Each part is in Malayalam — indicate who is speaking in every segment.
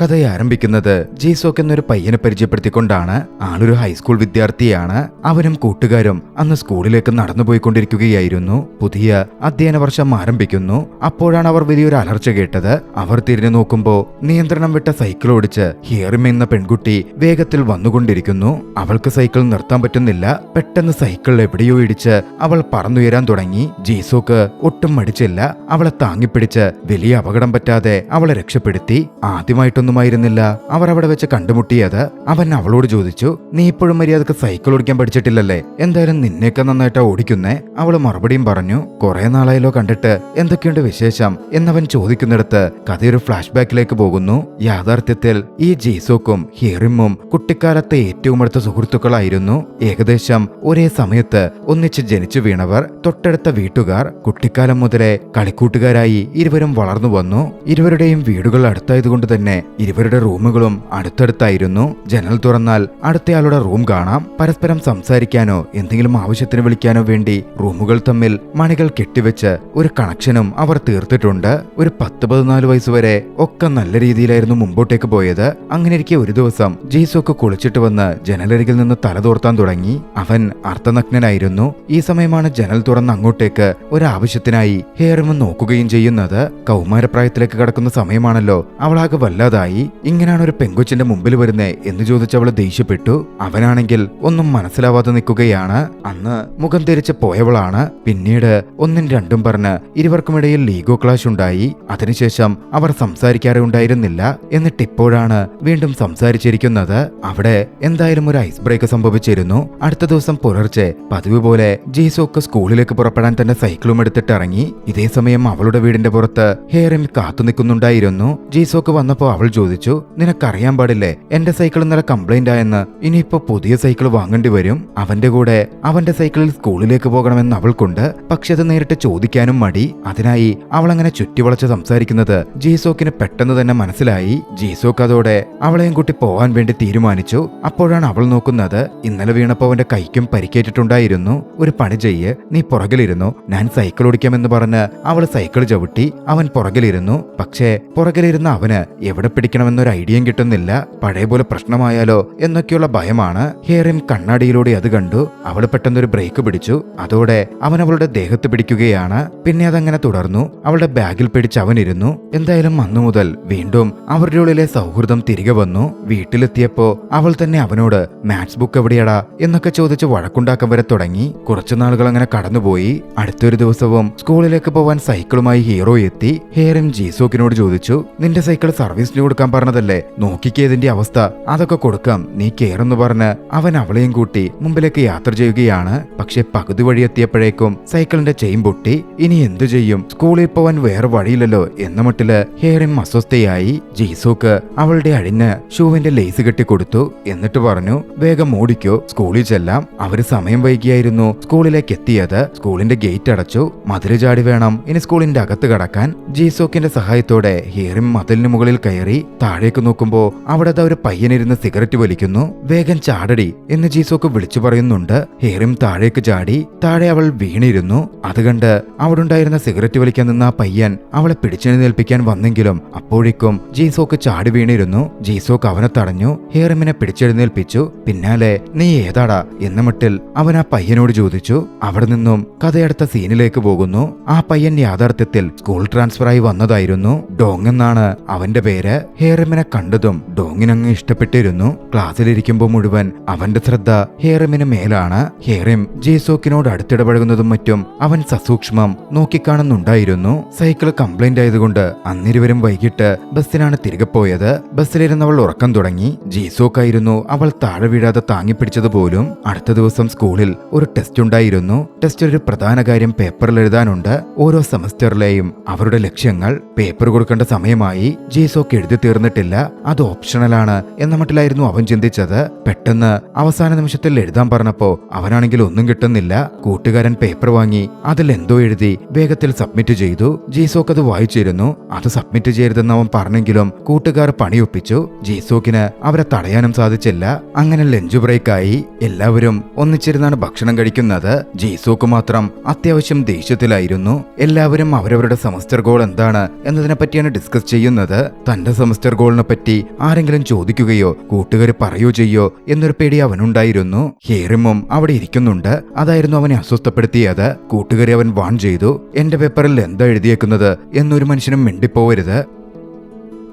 Speaker 1: കഥയെ ആരംഭിക്കുന്നത് ജീസോക്ക് എന്നൊരു പയ്യനെ പരിചയപ്പെടുത്തിക്കൊണ്ടാണ്. ആളൊരു ഹൈസ്കൂൾ വിദ്യാർത്ഥിയാണ്. അവനും കൂട്ടുകാരും അന്ന് സ്കൂളിലേക്ക് നടന്നുപോയിക്കൊണ്ടിരിക്കുകയായിരുന്നു. പുതിയ അധ്യയന വർഷം ആരംഭിക്കുന്നു. അപ്പോഴാണ് അവർ വലിയൊരു അലർച്ച കേട്ടത്. അവർ തിരിഞ്ഞു നോക്കുമ്പോൾ നിയന്ത്രണം വിട്ട സൈക്കിൾ ഓടിച്ച് ഹിയറിമ എന്ന പെൺകുട്ടി വേഗത്തിൽ വന്നുകൊണ്ടിരിക്കുന്നു. അവൾക്ക് സൈക്കിൾ നിർത്താൻ പറ്റുന്നില്ല. പെട്ടെന്ന് സൈക്കിൾ എവിടെയോ ഇടിച്ച് അവൾ പറന്നുയരാൻ തുടങ്ങി. ജീസോക്ക് ഒട്ടും മടിച്ചില്ല. അവളെ താങ്ങിപ്പിടിച്ച് വലിയ അപകടം പറ്റാതെ അവളെ രക്ഷപ്പെടുത്തി. ആദ്യമായിട്ടൊന്നുമായിരുന്നില്ല അവർ അവിടെ വെച്ച് കണ്ടുമുട്ടിയത്. അവൻ അവളോട് ചോദിച്ചു, നീ ഇപ്പോഴും മര്യാദക്ക് സൈക്കിൾ ഓടിക്കാൻ പഠിച്ചിട്ടില്ലല്ലേ? എന്തായാലും നിന്നേക്ക് നന്നായിട്ടാ ഓടിക്കുന്നേ. അവള് മറുപടിയും പറഞ്ഞു, കുറെ നാളായല്ലോ കണ്ടിട്ട്, എന്തൊക്കെയുണ്ട് വിശേഷം എന്നവൻ ചോദിക്കുന്നിടത്ത് കഥയൊരു ഫ്ലാഷ് ബാക്കിലേക്ക് പോകുന്നു. യാഥാർത്ഥ്യത്തിൽ ഈ ജീസോക്കും ഹിയറിമും കുട്ടിക്കാലത്തെ ഏറ്റവും അടുത്ത സുഹൃത്തുക്കളായിരുന്നു. ഏകദേശം ഒരേ സമയത്ത് ഒന്നിച്ച് ജനിച്ചു വീണവർ, തൊട്ടടുത്ത വീട്ടുകാർ. കുട്ടിക്കാലം മുതലേ കളിക്കൂട്ടുകാരായി ഇരുവരും വളർന്നു വന്നു. ഇരുവരുടെയും വീടുകൾ അടുത്തായതുകൊണ്ട് തന്നെ ഇരുവരുടെ റൂമുകളും അടുത്തടുത്തായിരുന്നു. ജനൽ തുറന്നാൽ അടുത്തയാളുടെ റൂം കാണാം. പരസ്പരം സംസാരിക്കാനോ എന്തെങ്കിലും ആവശ്യത്തിന് വിളിക്കാനോ വേണ്ടി റൂമുകൾ തമ്മിൽ മണികൾ കെട്ടിവെച്ച് ഒരു കണക്ഷനും അവർ തീർത്തിട്ടുണ്ട്. ഒരു 10-14 വയസ്സുവരെ ഒക്കെ നല്ല രീതിയിലായിരുന്നു മുമ്പോട്ടേക്ക് പോയത്. അങ്ങനെയിരിക്കെ ഒരു ദിവസം ജീസോക്ക് കുളിച്ചിട്ട് വന്ന് ജനലരികിൽ നിന്ന് തലതോർത്താൻ തുടങ്ങി. അവൻ അർദ്ധനഗ്നനായിരുന്നു. ഈ സമയമാണ് ജനൽ തുറന്ന് അങ്ങോട്ടേക്ക് ഒരാവശ്യത്തിനായി ഹിയറിമ നോക്കുകയും ചെയ്യുന്നത്. കൗമാരപ്രായത്തിലേക്ക് കടക്കുന്ന സമയമാണല്ലോ. അവളാകെ വല്ലാതായി. ഇങ്ങനെയാണ് ഒരു പെങ്കൊച്ചിന്റെ മുമ്പിൽ വരുന്നേ എന്ന് ചോദിച്ചവള് ദേഷ്യപ്പെട്ടു. അവനാണെങ്കിൽ ഒന്നും മനസ്സിലാവാതെ നിൽക്കുകയാണ്. അന്ന് മുഖം തിരിച്ച് പോയവളാണ്. പിന്നീട് ഒന്നും രണ്ടും പറഞ്ഞ് ഇരുവർക്കുമിടയിൽ ലീഗോ ക്ലാഷ് ഉണ്ടായി. അതിനുശേഷം അവർ സംസാരിക്കാറേ ഉണ്ടായിരുന്നില്ല. എന്നിട്ട് ഇപ്പോഴാണ് വീണ്ടും സംസാരിച്ചിരിക്കുന്നത്. അവിടെ എന്തായാലും ഒരു ഐസ് ബ്രേക്ക് സംഭവിച്ചിരുന്നു. അടുത്ത ദിവസം പുലർച്ചെ പതിവ് പോലെ ജീസോക്ക് സ്കൂളിലേക്ക് പുറപ്പെടാൻ തന്നെ സൈക്കിളും എടുത്തിട്ട് ഇറങ്ങി. ഇതേ സമയം അവളുടെ വീടിന്റെ പുറത്ത് ഹിയറിം കാത്തു നിൽക്കുന്നുണ്ടായിരുന്നു. ജീസോക്ക് വന്നപ്പോ അവൾ ചോദിച്ചു, നിനക്കറിയാൻ പാടില്ലേ എന്റെ സൈക്കിൾ ഇന്നലെ കംപ്ലൈന്റ് ആയെന്ന്? ഇനിയിപ്പോ പുതിയ സൈക്കിൾ വാങ്ങേണ്ടി വരും. അവന്റെ കൂടെ അവന്റെ സൈക്കിളിൽ സ്കൂളിലേക്ക് പോകണമെന്ന് അവൾക്കുണ്ട്. പക്ഷെ അത് നേരിട്ട് ചോദിക്കാനും മടി. അതിനായി അവൾ അങ്ങനെ ചുറ്റിവളച്ച് സംസാരിക്കുന്നത് ജീസോക്കിന് പെട്ടെന്ന് തന്നെ മനസ്സിലായി. ജീസോക്ക് അതോടെ അവളെയും കൂട്ടി പോവാൻ വേണ്ടി തീരുമാനിച്ചു. അപ്പോഴാണ് അവൾ നോക്കുന്നത്, ഇന്നലെ വീണപ്പോ അവന്റെ കൈക്കും പരിക്കേറ്റിട്ടുണ്ടായിരുന്നു. ഒരു പണി ചെയ്യ്, നീ പുറകിലിരുന്നു, ഞാൻ സൈക്കിൾ ഓടിക്കാമെന്ന് പറഞ്ഞ് അവൾ സൈക്കിൾ ചവിട്ടി. അവൻ പുറകിലിരുന്നു. പക്ഷേ പുറകിലിരുന്ന അവന് എവിടെ പിടിക്കണമെന്നൊരു ഐഡിയയും കിട്ടുന്നില്ല. പഴയ പോലെ പ്രശ്നമായാലോ എന്നൊക്കെയുള്ള ഭയമാണ്. ഹിയറിം കണ്ണാടിയിലൂടെ അത് കണ്ടു. അവൾ പെട്ടെന്നൊരു ബ്രേക്ക് പിടിച്ചു. അതോടെ അവൻ അവളുടെ ദേഹത്ത് പിടിക്കുകയാണ്. പിന്നെ അതങ്ങനെ തുടർന്നു. അവളുടെ ബാഗിൽ പിടിച്ച് അവനിരുന്നു. എന്തായാലും അന്നു മുതൽ വീണ്ടും അവരുടെ ഉള്ളിലെ സൗഹൃദം തിരികെ വന്നു. വീട്ടിലെത്തിയപ്പോ അവൾ തന്നെ അവനോട് മാത്സ് ബുക്ക് എവിടെയാടാ എന്നൊക്കെ ചോദിച്ച് വഴക്കുണ്ടാക്കാൻ വരെ തുടങ്ങി. കുറച്ചു നാളുകൾ അങ്ങനെ കടന്നുപോയി. അടുത്തൊരു ദിവസവും സ്കൂളിലേക്ക് പോവാൻ സൈക്കിളുമായി ഹീറോ എത്തി. ഹിയറിം ജീസോക്കിനോട് ചോദിച്ചു, നിന്റെ സൈക്കിൾ സർവീസിന് കൊടുക്കാൻ പറഞ്ഞതല്ലേ? നോക്കിക്കേതിന്റെ അവസ്ഥ, അതൊക്കെ കൊടുക്കാം, നീ കേറെന്ന് പറഞ്ഞ് അവൻ അവളെയും കൂട്ടി മുമ്പിലേക്ക് യാത്ര ചെയ്യുകയാണ്. പക്ഷെ പകുതി വഴി എത്തിയപ്പോഴേക്കും സൈക്കിളിന്റെ ചെയിൻ പൊട്ടി. ഇനി എന്തു ചെയ്യും? സ്കൂളിൽ പോവാൻ വേറെ വഴിയില്ലല്ലോ എന്ന മട്ടില് ഹിയറിം അസ്വസ്ഥയായി. ജീസോക്ക് അവളുടെ അഴിഞ്ഞ് ഷൂവിന്റെ ലേസ് കെട്ടിക്കൊടുത്തു. എന്നിട്ട് പറഞ്ഞു, വേഗം ഓടിക്കോ, സ്കൂളിൽ ചെല്ലാം. അവര് സമയം വൈകിയായിരുന്നു സ്കൂളിലേക്ക് എത്തിയത്. സ്കൂളിന്റെ ഗേറ്റ് അടച്ചു. മതില് ചാടി വേണം ഇനി സ്കൂളിന്റെ അകത്ത് കടക്കാൻ. ജീസോക്കിന്റെ സഹായത്തോടെ ഹിയറിം മതിലിന് മുകളിൽ കയറി. താഴേക്ക് നോക്കുമ്പോ അവിടെ ഒരു പയ്യനിരുന്ന് സിഗരറ്റ് വലിക്കുന്നു. വേഗം ചാടടി എന്ന് ജീസോക്ക് വിളിച്ചു പറയുന്നുണ്ട്. ഹിയറിം താഴേക്ക് ചാടി. താഴെ അവൾ വീണിരുന്നു. അത് കണ്ട് അവിടെ ഉണ്ടായിരുന്ന സിഗരറ്റ് വലിക്കാൻ നിന്ന ആ പയ്യൻ അവളെ പിടിച്ചെഴുന്നേൽപ്പിക്കാൻ വന്നെങ്കിലും അപ്പോഴേക്കും ജീസോക്ക് ചാടി വീണിരുന്നു. ജീസോക്ക് അവനെ തടഞ്ഞു. ഹിയറിമിനെ പിടിച്ചെഴുന്നേൽപ്പിച്ചു. പിന്നാലെ നീ ഏതാടാ എന്ന മട്ടിൽ അവൻ ആ പയ്യനോട് ചോദിച്ചു. അവിടെ നിന്നും കഥയടുത്ത സീനിലേക്ക് പോകുന്നു. ആ പയ്യൻ യാഥാർത്ഥ്യത്തിൽ സ്കൂൾ ട്രാൻസ്ഫർ ആയി വന്നതായിരുന്നു. ഡോങ് എന്നാണ് അവന്റെ പേര്. ഹിയറിമിനെ കണ്ടതും ഡോങ്ങിനങ്ങ് ഇഷ്ടപ്പെട്ടിരുന്നു. ക്ലാസ്സിലിരിക്കുമ്പോൾ മുഴുവൻ അവന്റെ ശ്രദ്ധ ഹിയറിമിന് മേലാണ്. ഹിയറിം ജീസോക്കിനോട് അടുത്തിടപഴകുന്നതും മറ്റും അവൻ സസൂക്ഷ്മം നോക്കിക്കാണുന്നുണ്ടായിരുന്നു. സൈക്കിൾ കംപ്ലൈന്റ് ആയതുകൊണ്ട് അന്നിരുവരും വൈകിട്ട് ബസ്സിനാണ് തിരികെ പോയത്. ബസ്സിലിരുന്നവൾ ഉറക്കം തുടങ്ങി. ജീസോക്കായിരുന്നു അവൾ താഴെ വീഴാതെ താങ്ങിപ്പിടിച്ചത് പോലും. അടുത്ത ദിവസം സ്കൂളിൽ ഒരു ടെസ്റ്റ് ഉണ്ടായിരുന്നു. ടെസ്റ്റിൽ ഒരു പ്രധാന കാര്യം പേപ്പറിൽ എഴുതാനുണ്ട്. ഓരോ സെമസ്റ്ററിലെയും അവരുടെ ലക്ഷ്യങ്ങൾ. പേപ്പർ കൊടുക്കേണ്ട സമയമായി. ജീസോക്ക് എഴുതി തീർന്നിട്ടില്ല. അത് ഓപ്ഷണലാണ് എന്ന മട്ടിലായിരുന്നു അവൻ ചിന്തിച്ചത്. പെട്ടെന്ന് അവസാന നിമിഷത്തിൽ എഴുതാൻ പറഞ്ഞപ്പോ അവനാണെങ്കിൽ ഒന്നും കിട്ടുന്നില്ല. കൂട്ടുകാരൻ പേപ്പർ വാങ്ങി അതിൽ എന്തോ എഴുതി വേഗത്തിൽ സബ്മിറ്റ് ചെയ്തു. ജീസോക്ക് അത് വായിച്ചിരുന്നു. അത് സബ്മിറ്റ് ചെയ്യരുതെന്ന് അവൻ പറഞ്ഞെങ്കിലും കൂട്ടുകാർ പണിയൊപ്പിച്ചു. ജീസോക്കിന് അവരെ തടയാനും സാധിച്ചില്ല. അങ്ങനെ ലഞ്ച് ബ്രേക്കായി. എല്ലാവരും ഒന്നിച്ചിരുന്നാണ് ഭക്ഷണം കഴിക്കുന്നത്. ജീസോക്ക് മാത്രം അത്യാവശ്യം ദേഷ്യത്തിലായിരുന്നു. എല്ലാവരും അവരവരുടെ സെമസ്റ്റർ ഗോൾ എന്താണ് എന്നതിനെ പറ്റിയാണ് ഡിസ്കസ് ചെയ്യുന്നത്. തന്റെ സെമസ്റ്റർ ഗോളിനെ പറ്റി ആരെങ്കിലും ചോദിക്കുകയോ കൂട്ടുകാർ പറയുകയോ ചെയ്യോ എന്നൊരു പേടി അവനുണ്ടായിരുന്നു. ഹേറിമും അവിടെ ഇരിക്കുന്നുണ്ട്. അതായിരുന്നു അവനെ അസ്വസ്ഥപ്പെടുത്തിയത്. കൂട്ടുകാരെ അവൻ വാൺ ചെയ്തു, എന്റെ പേപ്പറിൽ എന്താ എഴുതിയേക്കുന്നത് എന്നൊരു മനുഷ്യനും മിണ്ടിപ്പോവരുത്.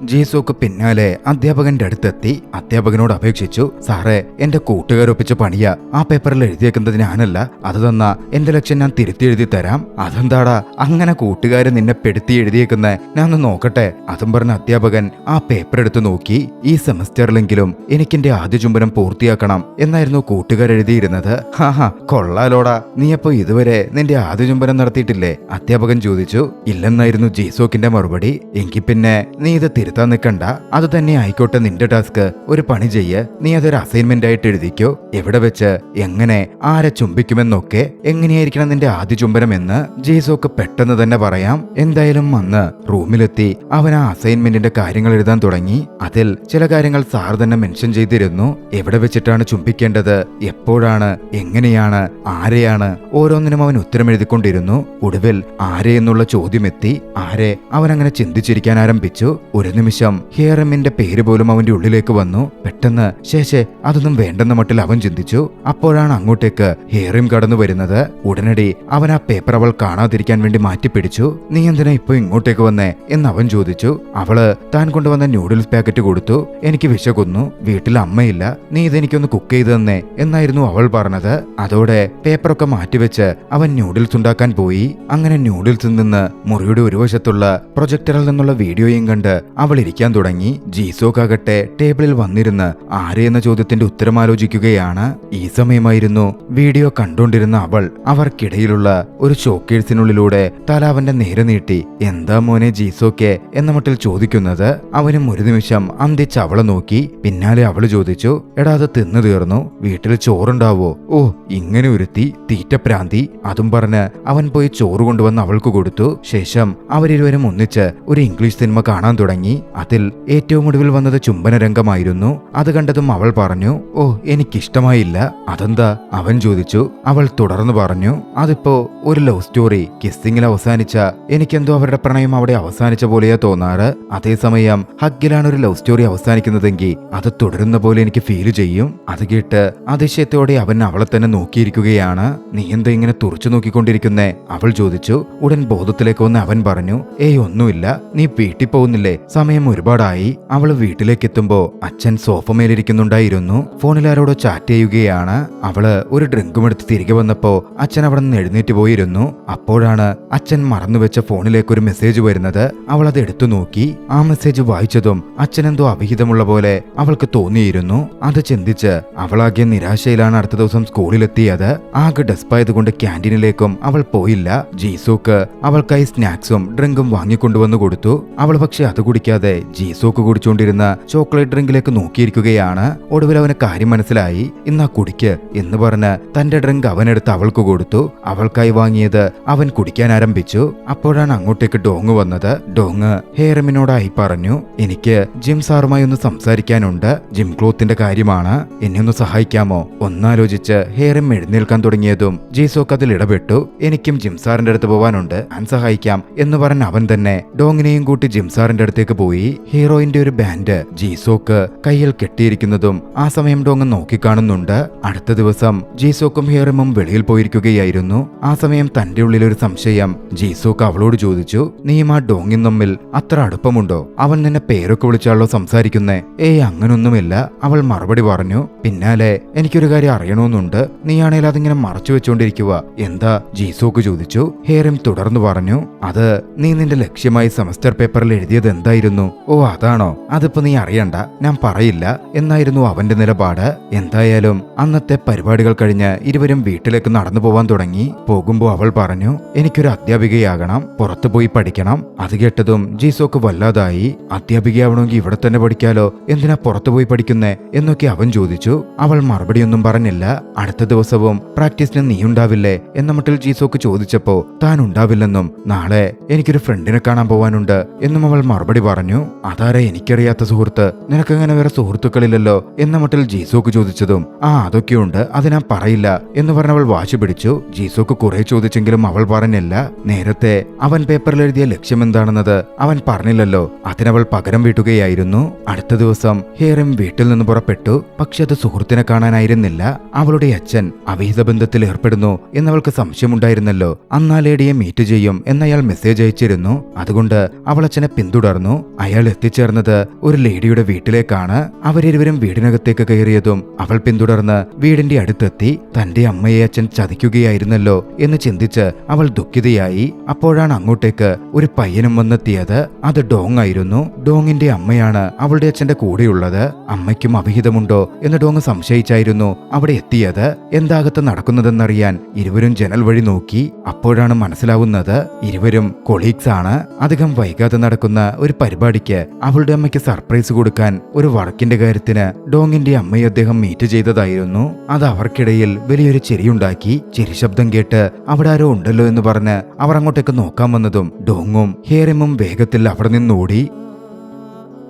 Speaker 1: ജീസോക്ക് പിന്നാലെ അധ്യാപകന്റെ അടുത്തെത്തി അധ്യാപകനോട് അപേക്ഷിച്ചു, സാറേ, എന്റെ കൂട്ടുകാരൊപ്പിച്ച പണിയ ആ പേപ്പറിൽ എഴുതിയേക്കുന്നത് ഞാനല്ല, അത് തന്ന എന്റെ ലക്ഷ്യം ഞാൻ തിരുത്തി എഴുതി തരാം. അതെന്താടാ അങ്ങനെ കൂട്ടുകാര് നിന്നെ പെടുത്തി എഴുതിയേക്കുന്നേ, ഞാൻ ഒന്ന് നോക്കട്ടെ. അതും പറഞ്ഞ അധ്യാപകൻ ആ പേപ്പർ എടുത്തു നോക്കി. ഈ സെമസ്റ്ററിലെങ്കിലും എനിക്കെന്റെ ആദ്യ ചുംബനം പൂർത്തിയാക്കണം എന്നായിരുന്നു കൂട്ടുകാരെഴുതിയിരുന്നത്. ഹാഹാ, കൊള്ളാലോടാ, നീയപ്പോ ഇതുവരെ നിന്റെ ആദ്യ ചുംബനം നടത്തിയിട്ടില്ലേ? അധ്യാപകൻ ചോദിച്ചു. ഇല്ലെന്നായിരുന്നു ജീസോക്കിന്റെ മറുപടി. എങ്കിൽ പിന്നെ നീ ഇത് തിരുത്താൻ നിൽക്കണ്ട, അത് തന്നെ ആയിക്കോട്ടെ നിന്റെ ടാസ്ക്. ഒരു പണി ചെയ്യ്, നീ അതൊരു അസൈൻമെന്റ് ആയിട്ട് എഴുതിക്കോ. എവിടെ വെച്ച്, എങ്ങനെ, ആരെ ചുംബിക്കുമെന്നൊക്കെ, എങ്ങനെയായിരിക്കണം നിന്റെ ആദ്യ ചുംബനം എന്ന് ജീസോക്ക് പെട്ടെന്ന് തന്നെ പറയാം. എന്തായാലും അന്ന് റൂമിലെത്തി അവൻ ആ അസൈൻമെന്റിന്റെ കാര്യങ്ങൾ എഴുതാൻ തുടങ്ങി. അതിൽ ചില കാര്യങ്ങൾ സാർ തന്നെ മെൻഷൻ ചെയ്തിരുന്നു. എവിടെ വെച്ചിട്ടാണ് ചുംബിക്കേണ്ടത്, എപ്പോഴാണ്, എങ്ങനെയാണ്, ആരെയാണ്, ഓരോന്നിനും അവൻ ഉത്തരം എഴുതിക്കൊണ്ടിരുന്നു. ഒടുവിൽ ആരെ എന്നുള്ള ചോദ്യമെത്തി. ആരെ അവൻ അങ്ങനെ ചിന്തിച്ചിരിക്കാൻ ആരംഭിച്ചു. ഒരു നിമിഷം ഹേറമിന്റെ പേര് പോലും അവന്റെ ഉള്ളിലേക്ക് വന്നു. പെട്ടെന്ന് ശേഷേ അതൊന്നും വേണ്ടെന്ന മട്ടിൽ അവൻ ചിന്തിച്ചു. അപ്പോഴാണ് അങ്ങോട്ടേക്ക് ഹേറിം കടന്നു വരുന്നത്. ഉടനടി അവൻ ആ പേപ്പർ അവൾ കാണാതിരിക്കാൻ വേണ്ടി മാറ്റിപ്പിടിച്ചു. നീ എന്തിനാ ഇപ്പൊ ഇങ്ങോട്ടേക്ക് വന്നേ എന്ന് അവൻ ചോദിച്ചു. അവള് താൻ കൊണ്ടുവന്ന ന്യൂഡിൽസ് പാക്കറ്റ് കൊടുത്തു. എനിക്ക് വിശക്കുന്നു, വീട്ടിൽ അമ്മയില്ല, നീ ഇതെനിക്കൊന്ന് കുക്ക് ചെയ്ത് തന്നേ എന്നായിരുന്നു അവൾ പറഞ്ഞത്. അതോടെ പേപ്പറൊക്കെ മാറ്റിവെച്ച് അവൻ ന്യൂഡിൽസ് ഉണ്ടാക്കാൻ പോയി. അങ്ങനെ ന്യൂഡിൽസിൽ നിന്ന് മുറിയുടെ ഒരു വശത്തുള്ള പ്രൊജക്ടറിൽ നിന്നുള്ള വീഡിയോയും കണ്ട് അവൾ ഇരിക്കാൻ തുടങ്ങി. ജീസോക്കാകട്ടെ ടേബിളിൽ വന്നിരുന്ന് ആരെയെന്ന ചോദ്യത്തിന്റെ ഉത്തരം ആലോചിക്കുകയാണ്. ഈ സമയമായിരുന്നു വീഡിയോ കണ്ടുകൊണ്ടിരുന്ന അവൾ അവർക്കിടയിലുള്ള ഒരു ഷോക്കേഴ്സിനുള്ളിലൂടെ തല അവന്റെ നേരെ നീട്ടി എന്താ മോനെ ജീസോക്കെ എന്ന മട്ടിൽ ചോദിക്കുന്നത്. അവനും ഒരു നിമിഷം അന്തിച്ച് അവളെ നോക്കി. പിന്നാലെ അവള് ചോദിച്ചു, എടാ അത് തിന്നു തീർന്നു, വീട്ടിൽ ചോറുണ്ടാവോ? ഓ, ഇങ്ങനെ ഒരുത്തി തീറ്റപ്രാന്തി. അതും പറഞ്ഞ് അവൻ പോയി ചോറ് കൊണ്ടുവന്ന് അവൾക്ക് കൊടുത്തു. ശേഷം അവരിരുവരും ഒന്നിച്ച് ഒരു ഇംഗ്ലീഷ് സിനിമ കാണാൻ തുടങ്ങി. അതിൽ ഏറ്റവും ഒടുവിൽ വന്നത് ചുംബന രംഗമായിരുന്നു. അത് കണ്ടതും അവൾ പറഞ്ഞു, ഓ എനിക്കിഷ്ടമായില്ല. അതെന്താ അവൻ ചോദിച്ചു. അവൾ തുടർന്ന് പറഞ്ഞു, അതിപ്പോ ഒരു ലവ് സ്റ്റോറി കിസ്സിങ്ങിൽ അവസാനിച്ച എനിക്കെന്തോ അവരുടെ പ്രണയം അവിടെ അവസാനിച്ച പോലെയാ തോന്നാറ്. അതേസമയം ഹഗ്ഗിലാണ് ഒരു ലവ് സ്റ്റോറി അവസാനിക്കുന്നതെങ്കിൽ അത് തുടരുന്ന പോലെ എനിക്ക് ഫീൽ ചെയ്യും. അത് കേട്ട് അതിശയത്തോടെ അവൻ അവളെ തന്നെ നോക്കിയിരിക്കുകയാണ്. നീ എന്താ ഇങ്ങനെ തുറച്ചു നോക്കിക്കൊണ്ടിരിക്കുന്നേ അവൾ ചോദിച്ചു. ഉടൻ ബോധത്തിലേക്ക് വന്ന് അവൻ പറഞ്ഞു, ഏയ് ഒന്നുമില്ല, നീ വീട്ടിൽ പോകുന്നില്ലേ, സമയം ഒരുപാടായി. അവള് വീട്ടിലേക്ക് എത്തുമ്പോ അച്ഛൻ സോഫമേലിരിക്കുന്നുണ്ടായിരുന്നു. ഫോണിൽ ആരോടോ ചാറ്റ് ചെയ്യുകയാണ്. അവള് ഒരു ഡ്രിങ്കും എടുത്ത് തിരികെ വന്നപ്പോ അച്ഛൻ അവിടെ നിന്ന് എഴുന്നേറ്റ് പോയിരുന്നു. അപ്പോഴാണ് അച്ഛൻ മറന്നുവെച്ച ഫോണിലേക്ക് ഒരു മെസ്സേജ് വരുന്നത്. അവൾ അത് എടുത്തു നോക്കി. ആ മെസ്സേജ് വായിച്ചതും അച്ഛനെന്തോ അവിഹിതമുള്ള പോലെ അവൾക്ക് തോന്നിയിരുന്നു. അത് ചിന്തിച്ച് അവളാകെ നിരാശയിലാണ് അടുത്ത ദിവസം സ്കൂളിലെത്തിയത്. ആകെ ഡെസ്പായതുകൊണ്ട് ക്യാൻറ്റീനിലേക്കും അവൾ പോയില്ല. ജീസോക്ക് അവൾക്കായി സ്നാക്സും ഡ്രിങ്കും വാങ്ങിക്കൊണ്ടുവന്നു കൊടുത്തു. അവൾ പക്ഷെ അത് കുടിക്കാതെ ജീസോക്ക് കുടിച്ചുകൊണ്ടിരുന്ന ചോക്ലേറ്റ് ഡ്രിങ്കിലേക്ക് നോക്കിയിരിക്കുകയാണ്. ഒടുവിൽ അവന് കാര്യം മനസ്സിലായി. ഇന്നാ കുടിക്ക് എന്ന് പറഞ്ഞ് തന്റെ ഡ്രിങ്ക് അവനെടുത്ത് അവൾക്ക് കൊടുത്തു. അവൾക്കായി വാങ്ങിയത് അവൻ കുടിക്കാൻ ആരംഭിച്ചു. അപ്പോഴാണ് അങ്ങോട്ടേക്ക് ഡോങ് വന്നത്. ഡോങ് ഹേറമിനോടായി പറഞ്ഞു, എനിക്ക് ജിം സാറുമായി ഒന്ന് സംസാരിക്കാനുണ്ട്. ജിം ക്ലോത്തിന്റെ കാര്യമാണ്, എന്നെ ഒന്ന് സഹായിക്കാമോ? ഒന്നാലോചിച്ച് ഹേറം എഴുന്നേൽക്കാൻ തുടങ്ങിയതും ജീസോക്ക് അതിൽ ഇടപെട്ടു. എനിക്കും ജിം സാറിന്റെ അടുത്ത് പോവാനുണ്ട്, ഞാൻ സഹായിക്കാം എന്ന് പറഞ്ഞ് അവൻ തന്നെ ഡോങ്ങിനെയും കൂട്ടി ജിം സാറിന്റെ അടുത്തേക്ക് പോയി. ഹീറോയിന്റെ ഒരു ബാൻഡ് ജീസോക്ക് കയ്യിൽ കെട്ടിയിരിക്കുന്നതും ആ സമയം ഡോങ് നോക്കിക്കാണുന്നുണ്ട്. അടുത്ത ദിവസം ജീസോക്കും ഹീറമും വെളിയിൽ പോയിരിക്കുകയായിരുന്നു. ആ സമയം തന്റെ ഉള്ളിൽ ഒരു സംശയം ജീസോക്ക് അവളോട് ചോദിച്ചു, നീയും ആ ഡോങ്ങും തമ്മിൽ അത്ര അടുപ്പമുണ്ടോ? അവൻ നിന്നെ പേരൊക്കെ വിളിച്ചാണല്ലോ സംസാരിക്കുന്നേ? ഏയ് അങ്ങനൊന്നുമില്ല, അവൾ മറുപടി പറഞ്ഞു. പിന്നാലെ എനിക്കൊരു കാര്യം അറിയണമെന്നുണ്ട്, നീയാണേൽ അതിങ്ങനെ മറച്ചു വെച്ചോണ്ടിരിക്കുക. എന്താ? ജീസോക്ക് ചോദിച്ചു. ഹേറിം തുടർന്നു പറഞ്ഞു, അത് നീ നിന്റെ ലക്ഷ്യമായി സെമസ്റ്റർ പേപ്പറിൽ എഴുതിയത് എന്തായിരുന്നു? ഓ അതാണോ? അതിപ്പോ നീ അറിയണ്ട, ഞാൻ പറയില്ല എന്നായിരുന്നു അവന്റെ നിലപാട്. എന്തായാലും അന്നത്തെ പരിപാടികൾ കഴിഞ്ഞ് ഇരുവരും വീട്ടിലേക്ക് നടന്നു പോവാൻ തുടങ്ങി. പോകുമ്പോ അവൾ പറഞ്ഞു, എനിക്കൊരു അധ്യാപികയാകണം, പുറത്തുപോയി പഠിക്കണം. അത് കേട്ടതും ജീസോക്ക് വല്ലാതായി. അധ്യാപികയാവണമെങ്കിൽ ഇവിടെ തന്നെ പഠിക്കാലോ, എന്തിനാ പുറത്തുപോയി പഠിക്കുന്നേ എന്നൊക്കെ അവൻ ചോദിച്ചു. അവൾ മറുപടിയൊന്നും പറഞ്ഞില്ല. അടുത്ത ദിവസവും പ്രാക്ടീസിന് നീ ഉണ്ടാവില്ലേ എന്ന മട്ടിൽ ജീസോക്ക് ചോദിച്ചപ്പോ താൻ ഉണ്ടാവില്ലെന്നും നാളെ എനിക്കൊരു ഫ്രണ്ടിനെ കാണാൻ പോവാനുണ്ട് എന്നും അവൾ മറുപടി പറഞ്ഞു. പറഞ്ഞു. അതാരെ എനിക്കറിയാത്ത സുഹൃത്ത്? നിനക്കങ്ങനെ വേറെ സുഹൃത്തുക്കളില്ലല്ലോ എന്ന മട്ടിൽ ജീസോക്ക് ചോദിച്ചതും അതൊക്കെയുണ്ട്, അത് ഞാൻ പറയില്ല എന്ന് പറഞ്ഞവൾ വാശി പിടിച്ചു. ജീസോക്ക് കുറെ ചോദിച്ചെങ്കിലും അവൾ പറഞ്ഞില്ല. നേരത്തെ അവൻ പേപ്പറിൽ എഴുതിയ ലക്ഷ്യം എന്താണെന്നത് അവൻ പറഞ്ഞില്ലല്ലോ. അതിനവൾ പകരം വീട്ടുകയായിരുന്നു. അടുത്ത ദിവസം ഹേറിം വീട്ടിൽ നിന്ന് പുറപ്പെട്ടു. പക്ഷെ അത് സുഹൃത്തിനെ കാണാനായിരുന്നില്ല. അവളുടെ അച്ഛൻ അവിഹിത ബന്ധത്തിൽ ഏർപ്പെടുന്നു എന്നവൾക്ക് സംശയമുണ്ടായിരുന്നല്ലോ. അന്ന് ആ ലേഡിയെ മീറ്റ് ചെയ്യും എന്നയാൾ മെസ്സേജ് അയച്ചിരുന്നു. അതുകൊണ്ട് അവൾ അച്ഛനെ പിന്തുടർന്നു. അയാൾ എത്തിച്ചേർന്നത് ഒരു ലേഡിയുടെ വീട്ടിലേക്കാണ്. അവരിരുവരും വീടിനകത്തേക്ക് കയറിയതും അവൾ പിന്തുടർന്ന് വീടിന്റെ അടുത്തെത്തി. തന്റെ അമ്മയെ അച്ഛൻ ചതിക്കുകയായിരുന്നല്ലോ എന്ന് ചിന്തിച്ച് അവൾ ദുഃഖിതയായി. അപ്പോഴാണ് അങ്ങോട്ടേക്ക് ഒരു പയ്യനും വന്നെത്തിയത്. അത് ഡോങ് ആയിരുന്നു. ഡോങ്ങിന്റെ അമ്മയാണ് അവളുടെ അച്ഛന്റെ കൂടെയുള്ളത്. അമ്മയ്ക്കും അവിഹിതമുണ്ടോ എന്ന് ഡോങ് സംശയിച്ചായിരുന്നു അവിടെ എത്തിയത്. എന്താകത്ത് നടക്കുന്നതെന്നറിയാൻ ഇരുവരും ജനൽ വഴി നോക്കി. അപ്പോഴാണ് മനസ്സിലാവുന്നത് ഇരുവരും കൊളീഗ്സ് ആണ്. അധികം വൈകാതെ നടക്കുന്ന ഒരു പരിപാടിക്ക് അവളുടെ അമ്മയ്ക്ക് സർപ്രൈസ് കൊടുക്കാൻ ഒരു വർക്കിന്റെ കാര്യത്തിന് ഡോങ്ങിന്റെ അമ്മയെ അദ്ദേഹം മീറ്റ് ചെയ്തതായിരുന്നു. അത് അവർക്കിടയിൽ വലിയൊരു ചിരിയുണ്ടാക്കി. ചിരി ശബ്ദം കേട്ട് അവിടെ ആരോ ഉണ്ടല്ലോ എന്ന് പറഞ്ഞ് അവർ അങ്ങോട്ടേക്ക് നോക്കാൻ വന്നതും ഡോങ്ങും ഹേറിമും വേഗത്തിൽ അവിടെ നിന്നോടി.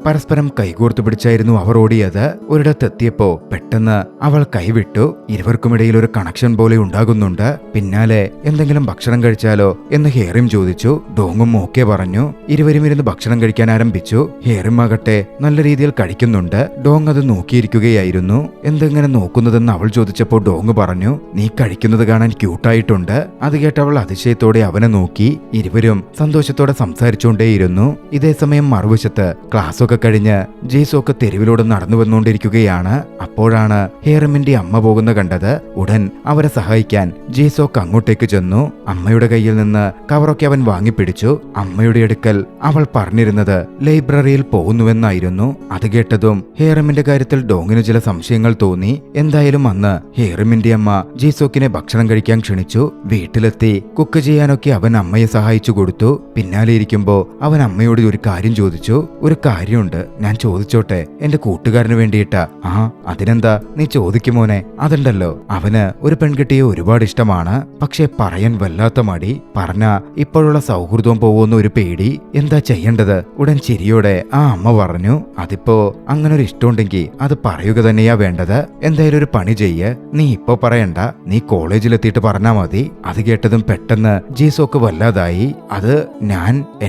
Speaker 1: പരസ്പരം കൈകോർത്തു പിടിച്ചായിരുന്നു അവർ ഓടിയത്. ഒരിടത്തെത്തിയപ്പോ പെട്ടെന്ന് അവൾ കൈവിട്ടു. ഇരുവർക്കുമിടയിൽ ഒരു കണക്ഷൻ പോലെ ഉണ്ടാകുന്നുണ്ട്. പിന്നാലെ എന്തെങ്കിലും ഭക്ഷണം കഴിച്ചാലോ എന്ന് ഹേറിം ചോദിച്ചു. ഡോങ്ങും ഓക്കെ പറഞ്ഞു. ഇരുവരും ഇരുന്ന് ഭക്ഷണം കഴിക്കാൻ ആരംഭിച്ചു. ഹേറിം ആകട്ടെ നല്ല രീതിയിൽ കഴിക്കുന്നുണ്ട്. ഡോങ് അത് നോക്കിയിരിക്കുകയായിരുന്നു. എന്തെങ്ങനെ നോക്കുന്നതെന്ന് അവൾ ചോദിച്ചപ്പോൾ ഡോങ് പറഞ്ഞു, നീ കഴിക്കുന്നത് കാണാൻ ക്യൂട്ടായിട്ടുണ്ട്. അത് കേട്ടവൾ അതിശയത്തോടെ അവനെ നോക്കി. ഇരുവരും സന്തോഷത്തോടെ സംസാരിച്ചുകൊണ്ടേയിരുന്നു. ഇതേസമയം മറുവശത്ത് ക്ലാസ് കഴിഞ്ഞ് ജീസോക്ക് തെരുവിലൂടെ നടന്നു വന്നുകൊണ്ടിരിക്കുകയാണ്. അപ്പോഴാണ് ഹേറിമിന്റെ അമ്മ പോകുന്ന കണ്ടത്. ഉടൻ അവരെ സഹായിക്കാൻ ജീസോക്ക് അങ്ങോട്ടേക്ക് ചെന്നു. അമ്മയുടെ കയ്യിൽ നിന്ന് കവറൊക്കെ അവൻ വാങ്ങിപ്പിടിച്ചു. അമ്മയുടെ അടുക്കൽ അവൾ പറഞ്ഞിരുന്നത് ലൈബ്രറിയിൽ പോകുന്നുവെന്നായിരുന്നു. അത് കേട്ടതും ഹേറിമിന്റെ കാര്യത്തിൽ ഡോങ്ങിന് ചില സംശയങ്ങൾ തോന്നി. എന്തായാലും അന്ന് ഹേറിമിന്റെ അമ്മ ജീസോക്കിനെ ഭക്ഷണം കഴിക്കാൻ ക്ഷണിച്ചു. വീട്ടിലെത്തി കുക്ക് ചെയ്യാനൊക്കെ അവൻ അമ്മയെ സഹായിച്ചു കൊടുത്തു. പിന്നാലെ ഇരിക്കുമ്പോ അവൻ അമ്മയോട് ഒരു കാര്യം ചോദിച്ചു. ഒരു കാര്യം ഞാൻ ചോദിച്ചോട്ടെ? എന്റെ കൂട്ടുകാരന് വേണ്ടിയിട്ടാ. അതിനെന്താ, നീ ചോദിക്കുമോനെ. അതുണ്ടല്ലോ, അവന് ഒരു പെൺകുട്ടിയെ ഒരുപാട് ഇഷ്ടമാണ്. പക്ഷെ പറയാൻ വല്ലാത്ത മടി. പറഞ്ഞാ ഇപ്പോഴുള്ള സൗഹൃദവും പോവുന്ന ഒരു പേടി. എന്താ ചെയ്യേണ്ടത്? ഉടൻ ചിരിയോടെ ആ അമ്മ പറഞ്ഞു, അതിപ്പോ അങ്ങനെ ഒരു ഇഷ്ടമുണ്ടെങ്കിൽ അത് പറയുക തന്നെയാ വേണ്ടത്. എന്തായാലും ഒരു പണി ചെയ്യ്. നീ ഇപ്പൊ പറയണ്ട, നീ കോളേജിലെത്തിയിട്ട് പറഞ്ഞാ മതി. അത് കേട്ടതും പെട്ടെന്ന് ജീസോക്ക് വല്ലാതായി. അത്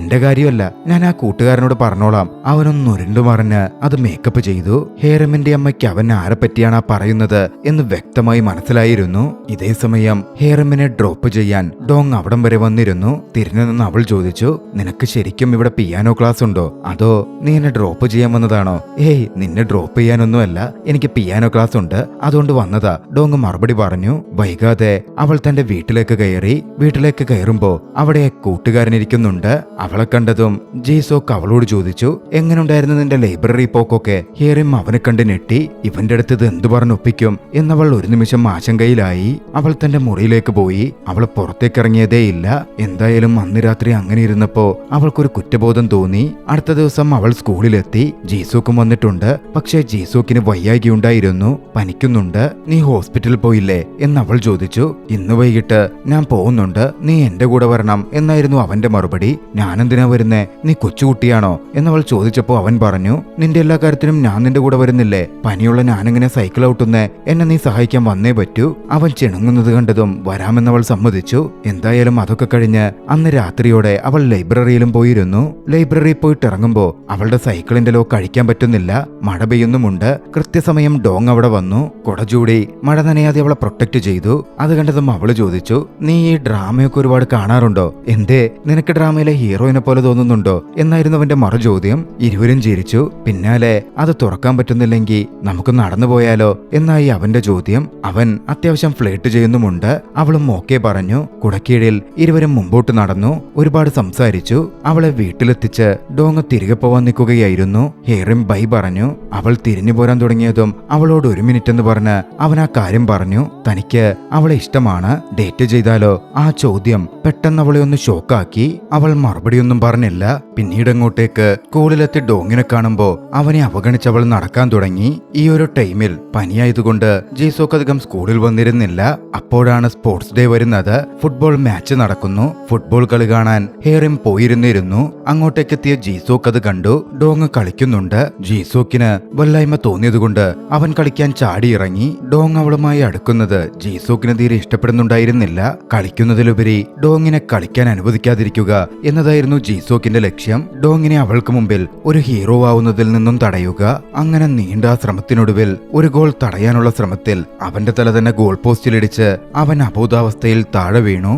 Speaker 1: എന്റെ കാര്യമല്ല, ഞാൻ ആ കൂട്ടുകാരനോട് പറഞ്ഞോളാം. അവനൊന്ന് ഉരുണ്ടു മറിഞ്ഞ് അത് മേക്കപ്പ് ചെയ്തു. ഹേറിമിന്റെ അമ്മയ്ക്ക് അവൻ ആരെ പറ്റിയാണ് പറയുന്നത് എന്ന് വ്യക്തമായി മനസ്സിലായിരുന്നു. ഇതേ സമയം ഹേറിമിനെ ഡ്രോപ്പ് ചെയ്യാൻ ഡോങ് അവിടം വരെ വന്നിരുന്നു. തിരിഞ്ഞു നിന്ന് അവൾ ചോദിച്ചു, നിനക്ക് ശരിക്കും ഇവിടെ പിയാനോ ക്ലാസ് ഉണ്ടോ? അതോ നീ എന്നെ ഡ്രോപ്പ് ചെയ്യാൻ വന്നതാണോ? ഏയ്, നിന്നെ ഡ്രോപ്പ് ചെയ്യാനൊന്നുമല്ല, എനിക്ക് പിയാനോ ക്ലാസ് ഉണ്ട്, അതുകൊണ്ട് വന്നതാ. ഡോങ് മറുപടി പറഞ്ഞു. വൈകാതെ അവൾ തന്റെ വീട്ടിലേക്ക് കയറി. വീട്ടിലേക്ക് കയറുമ്പോ അവിടെ കൂട്ടുകാരനിരിക്കുന്നുണ്ട്. അവളെ കണ്ടതും ജീസോക്ക് അവളോട് ചോദിച്ചു, എങ്ങനെയുണ്ടായിരുന്നു നിന്റെ ലൈബ്രറി പോക്കൊക്കെ? ഹേറിം അവനെ കണ്ട് ഞെട്ടി. ഇവന്റെ അടുത്ത് ഇത് എന്തു പറഞ്ഞൊപ്പിക്കും എന്നവൾ ഒരു നിമിഷം ആശങ്കയിലായി. അവൾ തന്റെ മുറിയിലേക്ക് പോയി. അവൾ പുറത്തേക്കിറങ്ങിയതേയില്ല. എന്തായാലും അന്ന് രാത്രി അങ്ങനെ ഇരുന്നപ്പോ അവൾക്കൊരു കുറ്റബോധം തോന്നി. അടുത്ത ദിവസം അവൾ സ്കൂളിലെത്തി. ജീസോക്കും വന്നിട്ടുണ്ട്. പക്ഷേ ജീസോക്കിന് വയ്യായ്കയുണ്ടായിരുന്നു. പനിക്കുന്നുണ്ട്. നീ ഹോസ്പിറ്റലിൽ പോയില്ലേ എന്ന് അവൾ ചോദിച്ചു. ഇന്ന് വൈകിട്ട് ഞാൻ പോകുന്നുണ്ട്, നീ എന്റെ കൂടെ വരണം എന്നായിരുന്നു അവന്റെ മറുപടി. ഞാനെന്തിനാ വരുന്നേ? നീ കൊച്ചുകുട്ടിയാണോ എന്നവൾ ചോദിച്ചപ്പോ അവൻ പറഞ്ഞു, നിന്റെ എല്ലാ കാര്യത്തിനും ഞാൻ നിന്റെ കൂടെ വരുന്നില്ലേ? പനിയുള്ള ഞാനെങ്ങനെ സൈക്കിൾ ഔട്ടുന്നേ? എന്നെ നീ സഹായിക്കാൻ വന്നേ പറ്റൂ. അവൻ ചിണുങ്ങുന്നത് കണ്ടതും വരാമെന്നവൾ സമ്മതിച്ചു. എന്തായാലും അതൊക്കെ കഴിഞ്ഞ് അന്ന് രാത്രിയോടെ അവൾ ലൈബ്രറിയിലും പോയിരുന്നു. ലൈബ്രറിയിൽ പോയിട്ട് ഇറങ്ങുമ്പോ അവളുടെ സൈക്കിളിന്റെ ലോക്ക് അഴിക്കാൻ പറ്റുന്നില്ല. മഴ പെയ്യുന്നുമുണ്ട്. കൃത്യസമയം ഡോങ് അവിടെ വന്നു. കുട ചൂടി മഴ നനയാതെ അവളെ പ്രൊട്ടക്ട് ചെയ്തു. അത് കണ്ടതും അവള് ചോദിച്ചു, നീ ഈ ഡ്രാമയൊക്കെ ഒരുപാട് കാണാറുണ്ടോ? എന്തേ, നിനക്ക് ഡ്രാമയിലെ ഹീറോയിനെ പോലെ തോന്നുന്നുണ്ടോ എന്നായിരുന്നു അവന്റെ മറുചോദ്യം. ഇരുവരും ചിരിച്ചു. പിന്നാലെ അത് തുറക്കാൻ പറ്റുന്നില്ലെങ്കിൽ നമുക്ക് നടന്നു പോയാലോ എന്നായി അവന്റെ ചോദ്യം. അവൻ അത്യാവശ്യം ഫ്ലേട്ട് ചെയ്യുന്നുമുണ്ട്. അവളും ഓക്കെ പറഞ്ഞു. കുടക്കീഴിൽ ഇരുവരും മുമ്പോട്ട് നടന്നു. ഒരുപാട് സംസാരിച്ചു. അവളെ വീട്ടിലെത്തിച്ച് ഡോങ് തിരികെ പോവാൻ നിൽക്കുകയായിരുന്നു. ഹേറിം ബൈ പറഞ്ഞു. അവൾ തിരിഞ്ഞു പോരാൻ തുടങ്ങിയതും അവളോട് 1 മിനിറ്റ് എന്ന് പറഞ്ഞ് അവൻ ആ കാര്യം പറഞ്ഞു. തനിക്ക് അവളെ ഇഷ്ടമാണ്, ഡേറ്റ് ചെയ്താലോ? ആ ചോദ്യം പെട്ടെന്ന് അവളെ ഒന്ന് ഷോക്കാക്കി. അവൾ മറുപടിയൊന്നും പറഞ്ഞില്ല. പിന്നീട് അങ്ങോട്ടേക്ക് സ്കൂളിലെത്തി ഡോങ് ഡോങ്ങിനെ കാണുമ്പോ അവനെ അവഗണിച്ചവൾ നടക്കാൻ തുടങ്ങി. ഈ ഒരു ടൈമിൽ പനിയായതുകൊണ്ട് ജീസോക്ക് അധികം സ്കൂളിൽ വന്നിരുന്നില്ല. അപ്പോഴാണ് സ്പോർട്സ് ഡേ വരുന്നത്. ഫുട്ബോൾ മാച്ച് നടക്കുന്നു. ഫുട്ബോൾ കളി കാണാൻ ഹേറിം പോയിരുന്നിരുന്നു. അങ്ങോട്ടേക്കെത്തിയ ജീസോക്ക് അത് കണ്ടു. ഡോങ് കളിക്കുന്നുണ്ട്. ജീസോക്കിന് വല്ലായ്മ തോന്നിയതുകൊണ്ട് അവൻ കളിക്കാൻ ചാടിയിറങ്ങി. ഡോങ് അവളുമായി അടുക്കുന്നത് ജീസോക്കിന് തീരെ ഇഷ്ടപ്പെടുന്നുണ്ടായിരുന്നില്ല. കളിക്കുന്നതിലുപരി ഡോങ്ങിനെ കളിക്കാൻ അനുവദിക്കാതിരിക്കുക എന്നതായിരുന്നു ജീസോക്കിന്റെ ലക്ഷ്യം. ഡോങ്ങിനെ അവൾക്ക് മുമ്പിൽ ഒരു ഹീറോ ആവുന്നതിൽ നിന്നും തടയുക. അങ്ങനെ നീണ്ട ശ്രമത്തിനൊടുവിൽ ഒരു ഗോൾ തടയാനുള്ള ശ്രമത്തിൽ അവന്റെ തല തന്നെ ഗോൾ പോസ്റ്റിലിടിച്ച് അവൻ അബോധാവസ്ഥയിൽ താഴെ വീണു.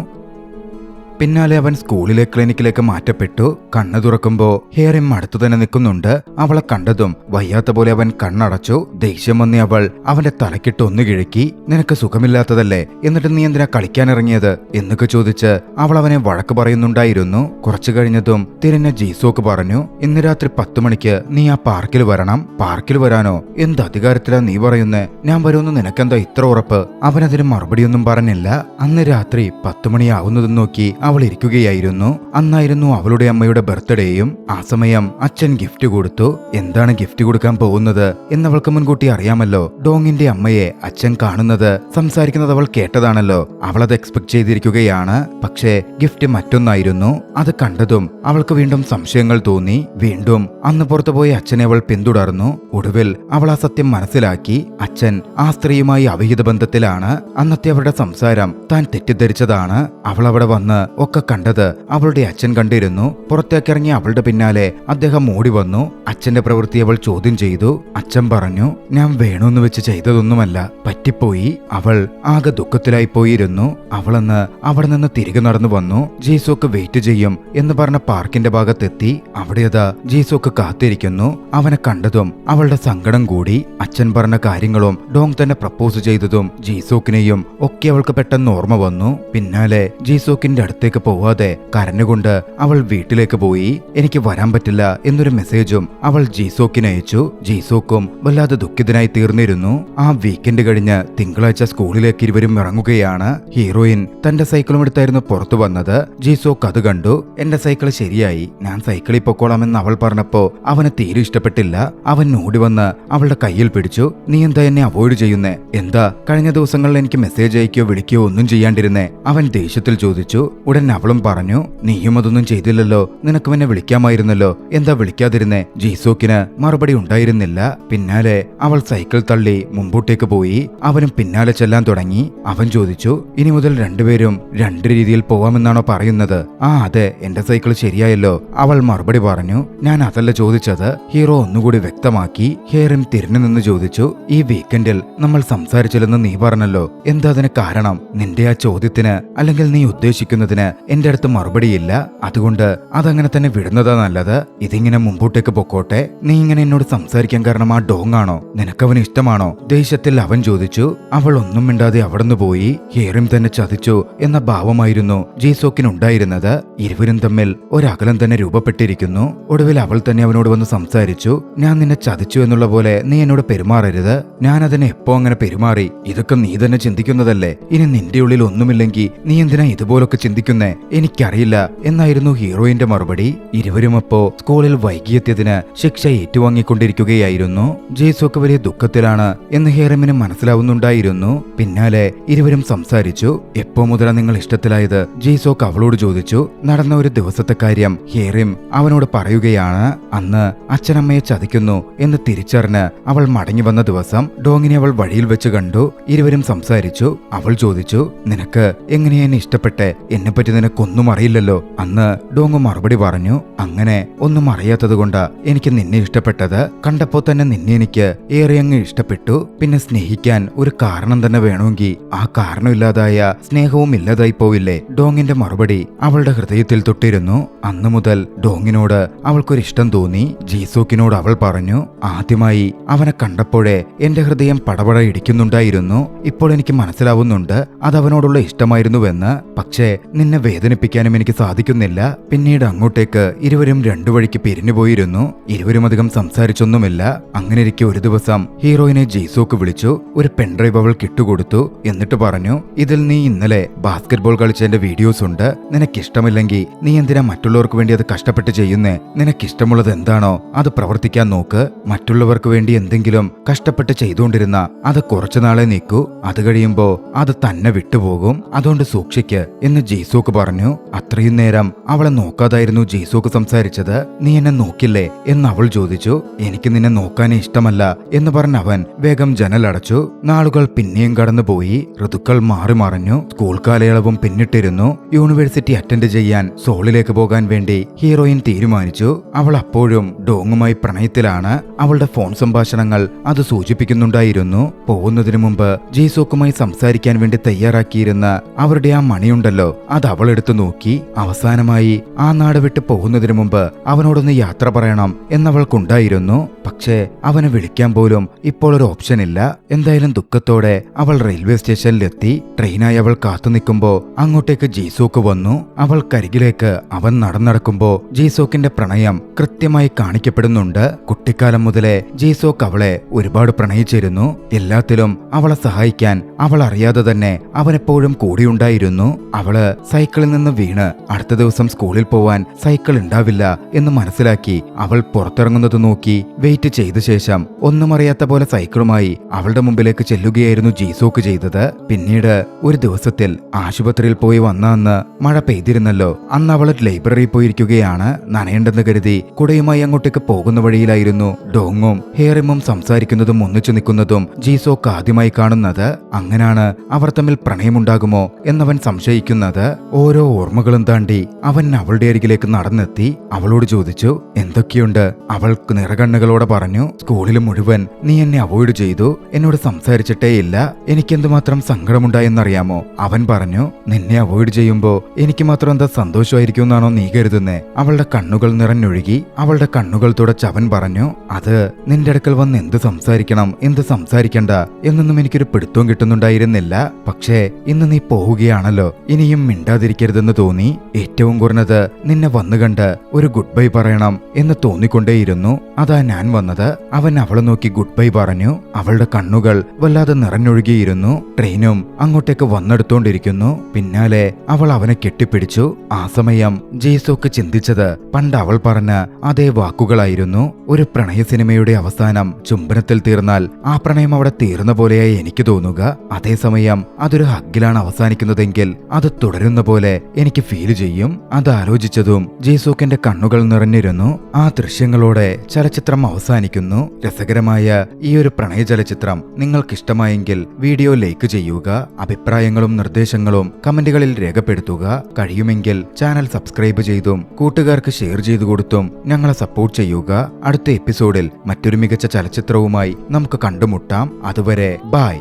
Speaker 1: പിന്നാലെ അവൻ സ്കൂളിലെ ക്ലിനിക്കിലേക്ക് മാറ്റപ്പെട്ടു. കണ്ണു തുറക്കുമ്പോ ഹേറിം അടുത്തു തന്നെ നിൽക്കുന്നുണ്ട്. അവളെ കണ്ടതും വയ്യാത്ത പോലെ അവൻ കണ്ണടച്ചു. ദേഷ്യം വന്നി അവൾ അവന്റെ തലക്കിട്ട് ഒന്ന് കിഴക്കി. നിനക്ക് സുഖമില്ലാത്തതല്ലേ, എന്നിട്ട് നീ എന്തിനാ കളിക്കാനിറങ്ങിയത് എന്നൊക്കെ ചോദിച്ച് അവൾ അവനെ വഴക്ക് പറയുന്നുണ്ടായിരുന്നു. കുറച്ചു കഴിഞ്ഞതും തിരിഞ്ഞ ജീസോക്ക് പറഞ്ഞു, ഇന്ന് രാത്രി 10 മണിക്ക് നീ ആ പാർക്കിൽ വരണം. പാർക്കിൽ വരാനോ? എന്ത് അധികാരത്തിലാ നീ പറയുന്നേ? ഞാൻ വരുമെന്ന് നിനക്കെന്താ ഇത്ര ഉറപ്പ്? അവനതിന് മറുപടിയൊന്നും പറഞ്ഞില്ല. അന്ന് രാത്രി 10 മണിയാവുന്നതും നോക്കി അവൾ ഇരിക്കുകയായിരുന്നു. അന്നായിരുന്നു അവളുടെ അമ്മയുടെ ബർത്ത്ഡേയും. ആ സമയം അച്ഛൻ ഗിഫ്റ്റ് കൊടുത്തു. എന്താണ് ഗിഫ്റ്റ് കൊടുക്കാൻ പോകുന്നത് എന്നവൾക്ക് മുൻകൂട്ടി അറിയാമല്ലോ. ഡോങ്ങിന്റെ അമ്മയെ അച്ഛൻ കാണുന്നത്, സംസാരിക്കുന്നത് അവൾ കേട്ടതാണല്ലോ. അവൾ അത് എക്സ്പെക്ട് ചെയ്തിരിക്കുകയാണ്. പക്ഷേ ഗിഫ്റ്റ് മറ്റൊന്നായിരുന്നു. അത് കണ്ടതും അവൾക്ക് വീണ്ടും സംശയങ്ങൾ തോന്നി. വീണ്ടും അന്ന് പുറത്തുപോയ അച്ഛനെ അവൾ പിന്തുടർന്നു. ഒടുവിൽ അവൾ ആ സത്യം മനസ്സിലാക്കി. അച്ഛൻ ആ സ്ത്രീയുമായി അവിഹിത ബന്ധത്തിലാണ്. അന്നത്തെ അവരുടെ സംസാരം താൻ തെറ്റിദ്ധരിച്ചതാണ്. അവൾ അവിടെ വന്ന് ഒക്കെ കണ്ടത് അവളുടെ അച്ഛൻ കണ്ടിരുന്നു. പുറത്തേക്കിറങ്ങി അവളുടെ പിന്നാലെ അദ്ദേഹം ഓടി വന്നു. അച്ഛന്റെ പ്രവൃത്തി അവൾ ചോദ്യം ചെയ്തു. അച്ഛൻ പറഞ്ഞു, ഞാൻ വേണമെന്ന് വെച്ച് ചെയ്തതൊന്നുമല്ല, പറ്റിപ്പോയി. അവൾ ആകെ ദുഃഖത്തിലായി പോയിരുന്നു. അവളന്ന് അവിടെ നിന്ന് തിരികെ നടന്നു വന്നു. ജീസോക്ക് വെയിറ്റ് ചെയ്യും എന്ന് പറഞ്ഞ പാർക്കിന്റെ ഭാഗത്തെത്തി. അവിടെയതാ ജീസോക്ക് കാത്തിരിക്കുന്നു. അവനെ കണ്ടതും അവളുടെ സങ്കടം കൂടി. അച്ഛൻ പറഞ്ഞ കാര്യങ്ങളും ഡോങ് തന്നെ പ്രപ്പോസ് ചെയ്തതും ജീസോക്കിനെയും ഒക്കെ അവൾക്ക് പെട്ടെന്ന് ഓർമ്മ വന്നു. പിന്നാലെ ജീസോക്കിന്റെ അടുത്തേക്ക് പോവാതെ കരഞ്ഞുകൊണ്ട് അവൾ വീട്ടിലേക്ക് പോയി. എനിക്ക് വരാൻ പറ്റില്ല എന്നൊരു മെസ്സേജും അവൾ ജീസോക്കിന് അയച്ചു. ജീസോക്കും വല്ലാതെ ദുഃഖിതനായി തീർന്നിരുന്നു. ആ വീക്കെൻഡ് കഴിഞ്ഞ് തിങ്കളാഴ്ച സ്കൂളിലേക്ക് ഇരുവരും ഇറങ്ങുകയാണ്. ഹീറോയിൻ തന്റെ സൈക്കിളും എടുത്തായിരുന്നു പുറത്തു വന്നത്. ജീസോക്ക് അത് കണ്ടു. എന്റെ സൈക്കിൾ ശരിയായി, ഞാൻ സൈക്കിളിൽ പൊക്കോളാമെന്ന് അവൾ പറഞ്ഞപ്പോ അവന് തീരെ ഇഷ്ടപ്പെട്ടില്ല. അവൻ ഓടി വന്ന് അവളുടെ കയ്യിൽ പിടിച്ചു. നീ എന്താ എന്നെ അവോയ്ഡ് ചെയ്യുന്നേ? എന്താ കഴിഞ്ഞ ദിവസങ്ങളിൽ എനിക്ക് മെസ്സേജ് അയക്കുകയോ വിളിക്കുകയോ ഒന്നും ചെയ്യാണ്ടിരുന്നേ? അവൻ ദേഷ്യത്തിൽ ചോദിച്ചു. ഉടൻ അവളും പറഞ്ഞു, നീയും അതൊന്നും ചെയ്തില്ലല്ലോ, നിനക്ക് എന്നെ വിളിക്കാമായിരുന്നല്ലോ, എന്താ വിളിക്കാതിരുന്നേ? ജീസോക്കിന് മറുപടി ഉണ്ടായിരുന്നില്ല. പിന്നാലെ അവൾ സൈക്കിൾ തള്ളി മുമ്പോട്ടേക്ക് പോയി. അവനും പിന്നാലെ ചെല്ലാൻ തുടങ്ങി. അവൻ ചോദിച്ചു, ഇനി മുതൽ രണ്ടുപേരും രണ്ട് രീതിയിൽ പോവാമെന്നാണോ പറയുന്നത്? ആ അതെ, എന്റെ സൈക്കിൾ ശരിയായല്ലോ. അവൾ മറുപടി പറഞ്ഞു. ഞാൻ അതല്ല ചോദിച്ചത്. ഹീറോ ഒന്നുകൂടി വ്യക്തമാക്കി. ഹേറിം തിരിഞ്ഞു നിന്ന് ചോദിച്ചു, ഈ വീക്കെൻഡിൽ നമ്മൾ സംസാരിച്ചില്ലെന്ന് നീ പറഞ്ഞല്ലോ, എന്താ അതിന് കാരണം? നിന്റെ ആ ചോദ്യത്തിന് അല്ലെങ്കിൽ നീ ഉദ്ദേശിക്കുന്നതിന് എന്റെ അടുത്ത് മറുപടിയില്ല. അതുകൊണ്ട് അതങ്ങനെ തന്നെ വിടുന്നതാ നല്ലത്. ഇതിങ്ങനെ മുമ്പോട്ടേക്ക് പൊക്കോട്ടെ. നീ ഇങ്ങനെ എന്നോട് സംസാരിക്കാൻ കാരണം ആ ഡോങ് ആണോ? നിനക്കവന് ഇഷ്ടമാണോ? ദേഷ്യത്തിൽ അവൻ ചോദിച്ചു. അവൾ ഒന്നും മിണ്ടാതെ അവിടുന്ന് പോയി. ഹേറിം തന്നെ ചതിച്ചു എന്ന ഭാവമായിരുന്നു ജീസോക്കിനുണ്ടായിരുന്നത്. ഇരുവരും തമ്മിൽ ഒരകലം തന്നെ രൂപപ്പെട്ടിരിക്കുന്നു. ഒടുവിൽ അവൾ തന്നെ അവനോട് വന്ന് സംസാരിച്ചു. ഞാൻ നിന്നെ ചതിച്ചു എന്നുള്ള പോലെ നീ എന്നോട് പെരുമാറരുത്. ഞാൻ അതിനെ എപ്പോ അങ്ങനെ പെരുമാറി? ഇതൊക്കെ നീ തന്നെ ചിന്തിക്കുന്നതല്ലേ? ഇനി നിന്റെ ഉള്ളിൽ ഒന്നുമില്ലെങ്കിൽ നീ എന്തിനാ ഇതുപോലൊക്കെ ചിന്തിക്കുന്നേ? എനിക്കറിയില്ല എന്നായിരുന്നു ഹീറോയിന്റെ മറുപടി. ഇരുവരും അപ്പോ സ്കൂളിൽ വൈകിയെത്തിയതിന് ശിക്ഷ ഏറ്റുവാങ്ങിക്കൊണ്ടിരിക്കുകയായിരുന്നു. ജീസോക്ക് വലിയ ദുഃഖത്തിലാണ് എന്ന് ഹേറിമിന് മനസ്സിലാവുന്നുണ്ടായിരുന്നു. പിന്നാലെ ഇരുവരും സംസാരിച്ചു. എപ്പോ മുതലാ നിങ്ങൾ ഇഷ്ടത്തിലായത്? ജീസോക്ക് അവളോട് ചോദിച്ചു. നടന്ന ഒരു ദിവസത്തെ കാര്യം ഹേറിം അവനോട് പറയുകയാണ്. അന്ന് അച്ഛനമ്മയെ ചതിക്കുന്നു എന്ന് തിരിച്ചറിഞ്ഞ് അവൾ മടങ്ങി വന്ന ദിവസം ഡോങ്ങിനെ അവൾ വഴിയിൽ വെച്ച് കണ്ടു. ഇരുവരും സംസാരിച്ചു. അവൾ ചോദിച്ചു, നിനക്ക് എങ്ങനെയാ എന്നെ ഇഷ്ടപ്പെട്ടെ? എന്നെപ്പറ്റി നിനക്കൊന്നും അറിയില്ലല്ലോ. അന്ന് ഡോങ് മറുപടി പറഞ്ഞു. അങ്ങനെ ഒന്നും അറിയാത്തത് കൊണ്ടാ എനിക്ക് നിന്നെ ഇഷ്ടപ്പെട്ടത്. കണ്ടപ്പോ തന്നെ നിന്നെ എനിക്ക് ഏറെ അങ്ങ് ഇഷ്ടപ്പെട്ടു. പിന്നെ സ്നേഹിക്കാൻ ഒരു കാരണം തന്നെ വേണമെങ്കിൽ ആ കാരണമില്ലാതായ സ്നേഹവും ഇല്ലാതായി പോവില്ലേ? ഡോങ്ങിന്റെ മറുപടി അവളുടെ ഹൃദയത്തിൽ തൊട്ടിരുന്നു. അന്നു മുതൽ ഡോങ്ങിനോട് അവൾക്കൊരിഷ്ടം തോന്നി. ജീസോക്കിനോട് അവൾ പറഞ്ഞു, ആദ്യമായി അവനെ കണ്ടപ്പോഴേ എന്റെ ഹൃദയം പടപട ഇടിക്കുന്നുണ്ടായിരുന്നു. ഇപ്പോൾ എനിക്ക് മനസ്സിലാവുന്നുണ്ട് അതവനോടുള്ള ഇഷ്ടമായിരുന്നുവെന്ന്. പക്ഷേ നിന്നെ നിന്നെ വേദനിപ്പിക്കാനും എനിക്ക് സാധിക്കുന്നില്ല. പിന്നീട് അങ്ങോട്ടേക്ക് ഇരുവരും രണ്ടു വഴിക്ക് പിരിഞ്ഞുപോയിരുന്നു. ഇരുവരും അധികം സംസാരിച്ചൊന്നുമില്ല. അങ്ങനെയിരിക്കെ ഒരു ദിവസം ഹീറോയിനെ ജെയ്സോക്ക് വിളിച്ചു. ഒരു പെൻഡ്രൈവ് അവൾ കിട്ടുകൊടുത്തു. എന്നിട്ട് പറഞ്ഞു, ഇതിൽ നീ ഇന്നലെ ബാസ്കറ്റ്ബോൾ കളിച്ചതിന്റെ വീഡിയോസ് ഉണ്ട്. നിനക്കിഷ്ടമില്ലെങ്കിൽ നീ എന്തിനാ മറ്റുള്ളവർക്ക് വേണ്ടി അത് കഷ്ടപ്പെട്ട് ചെയ്യുന്നേ? നിനക്കിഷ്ടമുള്ളത് എന്താണോ അത് പ്രവർത്തിക്കാൻ നോക്ക്. മറ്റുള്ളവർക്ക് വേണ്ടി എന്തെങ്കിലും കഷ്ടപ്പെട്ട് ചെയ്തുകൊണ്ടിരുന്ന അത് കുറച്ചുനാളെ നീക്കൂ. അത് കഴിയുമ്പോ അത് തന്നെ വിട്ടുപോകും. അതുകൊണ്ട് സൂക്ഷിക്ക് എന്ന് ജെയ്സോക്ക് പറഞ്ഞു. അത്രയും നേരം അവളെ നോക്കാതായിരുന്നു ജെയ്സോക്ക് സംസാരിച്ചത്. നീ എന്നെ നോക്കില്ലേ എന്ന് അവൾ ചോദിച്ചു. എനിക്ക് നിന്നെ നോക്കാനേ ഇഷ്ടമല്ല എന്ന് പറഞ്ഞ അവൻ വേഗം ജനലടച്ചു. നാളുകൾ പിന്നെയും കടന്നുപോയി. ഋതുക്കൾ മാറി മറിഞ്ഞു. സ്കൂൾ കാലയളവും പിന്നിട്ടിരുന്നു. യൂണിവേഴ്സിറ്റി അറ്റൻഡ് ചെയ്യാൻ സോളിലേക്ക് പോകാൻ വേണ്ടി ഹീറോയിൻ തീരുമാനിച്ചു. അവൾ അപ്പോഴും ഡോങ്ങുമായി പ്രണയത്തിലാണ്. അവളുടെ ഫോൺ സംഭാഷണങ്ങൾ അത് സൂചിപ്പിക്കുന്നുണ്ടായിരുന്നു. പോകുന്നതിനു മുമ്പ് ജെയ്സോക്കുമായി സംസാരിക്കാൻ വേണ്ടി തയ്യാറാക്കിയിരുന്ന അവരുടെ ആ മണിയുണ്ടല്ലോ, അത് അവളെടുത്തു നോക്കി. അവസാനമായി ആ നാട് വിട്ട് പോകുന്നതിനു മുമ്പ് അവനോടൊന്ന് യാത്ര പറയണം എന്നവൾക്കുണ്ടായിരുന്നു. പക്ഷേ അവനെ വിളിക്കാൻ പോലും ഇപ്പോൾ ഒരു ഓപ്ഷൻ ഇല്ല. എന്തായാലും ദുഃഖത്തോടെ അവൾ റെയിൽവേ സ്റ്റേഷനിലെത്തി. ട്രെയിനായി അവൾ കാത്തു നിൽക്കുമ്പോ അങ്ങോട്ടേക്ക് ജെയ്സോക്ക് വന്നു. അവൾക്കരികിലേക്ക് അവൻ നടന്നടക്കുമ്പോ ജെയ്സോക്കിന്റെ പ്രണയം കൃത്യമായി കാണിക്കപ്പെടുന്നുണ്ട്. കുട്ടിക്കാലം മുതലേ ജെയ്സോക്ക് അവളെ ഒരുപാട് പ്രണയിച്ചിരുന്നു. എല്ലാത്തിലും അവളെ സഹായിക്കാൻ അവൾ അറിയാതെ തന്നെ അവനെപ്പോഴും കൂടിയുണ്ടായിരുന്നു. അവള് സൈക്കിളിൽ നിന്ന് വീണ് അടുത്ത ദിവസം സ്കൂളിൽ പോവാൻ സൈക്കിൾ ഉണ്ടാവില്ല എന്ന് മനസ്സിലാക്കി അവൾ പുറത്തിറങ്ങുന്നത് നോക്കി വെയിറ്റ് ചെയ്ത ശേഷം ഒന്നും അറിയാത്ത പോലെ സൈക്കിളുമായി അവളുടെ മുമ്പിലേക്ക് ചെല്ലുകയായിരുന്നു ജെയ്സോക്ക് ചെയ്തത്. പിന്നീട് ഒരു ദിവസത്തിൽ ആശുപത്രിയിൽ പോയി വന്ന അന്ന് മഴ പെയ്തിരുന്നല്ലോ. അന്ന് അവൾ ലൈബ്രറിയിൽ പോയിരിക്കുകയാണ്. നനയേണ്ടെന്ന് കരുതി കുടയുമായി അങ്ങോട്ടേക്ക് പോകുന്ന വഴിയിലായിരുന്നു ഡോങ്ങും ഹേറിമും സംസാരിക്കുന്നതും ഒന്നിച്ചു നിൽക്കുന്നതും ജെയ്സോക്ക് ആദ്യമായി കാണുന്നത്. അങ്ങനാണ് അവർ തമ്മിൽ പ്രണയമുണ്ടാകുമോ എന്നവൻ സംശയിക്കുന്നത്. ഓരോ ഓർമ്മകളും താണ്ടി അവൻ അവളുടെ അരികിലേക്ക് നടന്നെത്തി. അവളോട് ചോദിച്ചു, എന്തൊക്കെയുണ്ട്? അവൾക്ക് നിറകണ്ണുകളോടെ പറഞ്ഞു, സ്കൂളിൽ മുഴുവൻ നീ എന്നെ അവോയ്ഡ് ചെയ്തു. എന്നോട് സംസാരിച്ചിട്ടേ ഇല്ല. എനിക്കെന്തുമാത്രം സങ്കടമുണ്ടായെന്നറിയാമോ? അവൻ പറഞ്ഞു, നിന്നെ അവോയ്ഡ് ചെയ്യുമ്പോ എനിക്ക് മാത്രം എന്താ സന്തോഷമായിരിക്കും എന്നാണോ നീ കരുതുന്നേ? അവളുടെ കണ്ണുകൾ നിറഞ്ഞൊഴുകി. അവളുടെ കണ്ണുകൾ തുടച്ച് അവൻ പറഞ്ഞു, അത് നിന്റെ അടുക്കൽ വന്ന് എന്ത് സംസാരിക്കണം എന്ത് സംസാരിക്കണ്ട എന്നൊന്നും എനിക്കൊരു പിടുത്തവും കിട്ടുന്നുണ്ടായിരുന്നില്ല. പക്ഷേ ഇന്ന് നീ പോവുകയാണല്ലോ, ഇനിയും മിണ്ടാതിരിക്കരുതെന്ന് തോന്നി. ഏറ്റവും കുറഞ്ഞത് നിന്നെ വന്നു കണ്ട് ഒരു ഗുഡ് ബൈ പറയണം എന്ന് തോന്നിക്കൊണ്ടേയിരുന്നു. അതാ ഞാൻ വന്നത്. അവൻ അവളെ നോക്കി ഗുഡ് ബൈ പറഞ്ഞു. അവളുടെ കണ്ണുകൾ വല്ലാതെ നിറഞ്ഞൊഴുകിയിരുന്നു. ട്രെയിനും അങ്ങോട്ടേക്ക് വന്നെടുത്തോണ്ടിരിക്കുന്നു. പിന്നാലെ അവൾ അവനെ കെട്ടിപ്പിടിച്ചു. ആ സമയം ജെയ്സോക്ക് ചിന്തിച്ചത് പണ്ട് അവൾ പറഞ്ഞ അതേ വാക്കുകളായിരുന്നു. ഒരു പ്രണയ സിനിമയുടെ അവസാനം ചുംബനത്തിൽ തീർന്നാൽ ആ പ്രണയം അവിടെ തീർന്ന പോലെയായി എനിക്ക് തോന്നുക. അതേസമയം അതൊരു ഹഗ്ഗിലാണ് അവസാനിക്കുന്നതെങ്കിൽ അത് തുടരുന്ന പോലെ എനിക്ക് ഫീൽ ചെയ്യും. അത് ആലോചിച്ചതും ജെയ്സോക്കിന്റെ കണ്ണുകൾ നിറഞ്ഞിരുന്നു. ആ ദൃശ്യങ്ങളോടെ ചലച്ചിത്രം അവസാനിക്കുന്നു. രസകരമായ ഈ ഒരു പ്രണയ ചലച്ചിത്രം നിങ്ങൾക്കിഷ്ടമായെങ്കിൽ വീഡിയോ ലൈക്ക് ചെയ്യുക. അഭിപ്രായങ്ങളും നിർദ്ദേശങ്ങളും കമന്റുകളിൽ രേഖപ്പെടുത്തുക. കഴിയുമെങ്കിൽ ചാനൽ സബ്സ്ക്രൈബ് ചെയ്തും കൂട്ടുകാർക്ക് ഷെയർ ചെയ്തു കൊടുത്തും ഞങ്ങളെ സപ്പോർട്ട് ചെയ്യുക. അടുത്ത എപ്പിസോഡിൽ മറ്റൊരു മികച്ച ചലച്ചിത്രവുമായി നമുക്ക് കണ്ടുമുട്ടാം. അതുവരെ ബൈ.